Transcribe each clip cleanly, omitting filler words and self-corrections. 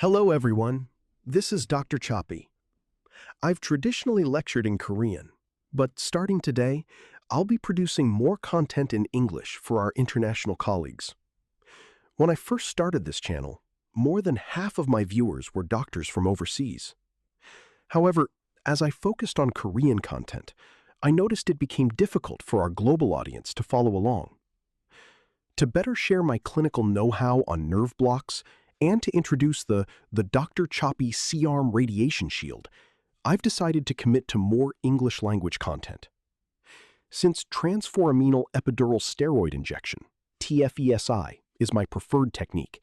Hello everyone, this is Dr. Choppy. I've traditionally lectured in Korean, but starting today, I'll be producing more content in English for our international colleagues. When I first started this channel, more than half of my viewers were doctors from overseas. However, as I focused on Korean content, I noticed it became difficult for our global audience to follow along. To better share my clinical know-how on nerve blocks and to introduce the Dr. Choppy C-arm radiation shield, I've decided to commit to more English language content. Since Transforaminal Epidural Steroid Injection, TFESI, is my preferred technique,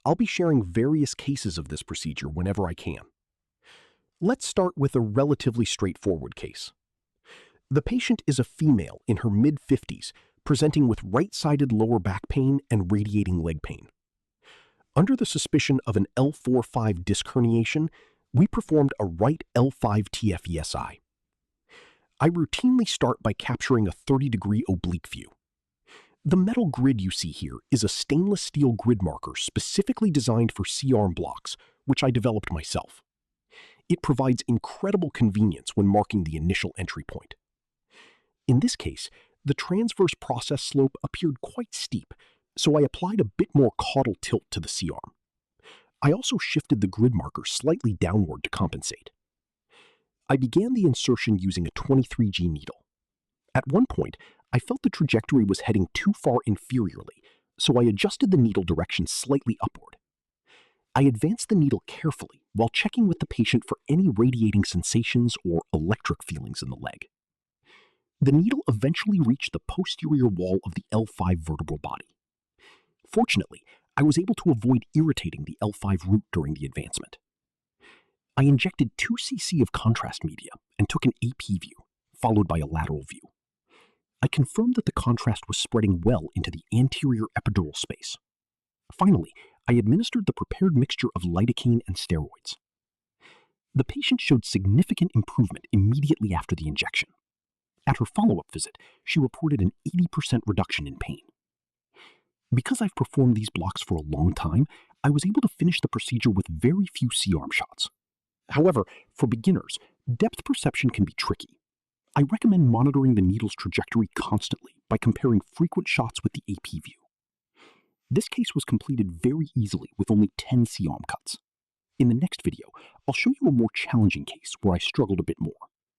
I'll be sharing various cases of this procedure whenever I can. Let's start with a relatively straightforward case. The patient is a female in her mid-50s, presenting with right-sided lower back pain and radiating leg pain. Under the suspicion of an L4-5 disc herniation, we performed a right L5 TFESI. I routinely start by capturing a 30-degree oblique view. The metal grid you see here is a stainless steel grid marker specifically designed for C-arm blocks, which I developed myself. It provides incredible convenience when marking the initial entry point. In this case, the transverse process slope appeared quite steep, so I applied a bit more caudal tilt to the C-arm. I also shifted the grid marker slightly downward to compensate. I began the insertion using a 23G needle. At one point, I felt the trajectory was heading too far inferiorly, so I adjusted the needle direction slightly upward. I advanced the needle carefully while checking with the patient for any radiating sensations or electric feelings in the leg. The needle eventually reached the posterior wall of the L5 vertebral body. Fortunately, I was able to avoid irritating the L5 root during the advancement. I injected 2 cc of contrast media and took an AP view, followed by a lateral view. I confirmed that the contrast was spreading well into the anterior epidural space. Finally, I administered the prepared mixture of lidocaine and steroids. The patient showed significant improvement immediately after the injection. At her follow-up visit, she reported an 80% reduction in pain. Because I've performed these blocks for a long time, I was able to finish the procedure with very few C-arm shots. However, for beginners, depth perception can be tricky. I recommend monitoring the needle's trajectory constantly by comparing frequent shots with the AP view. This case was completed very easily with only 10 C-arm cuts. In the next video, I'll show you a more challenging case where I struggled a bit more.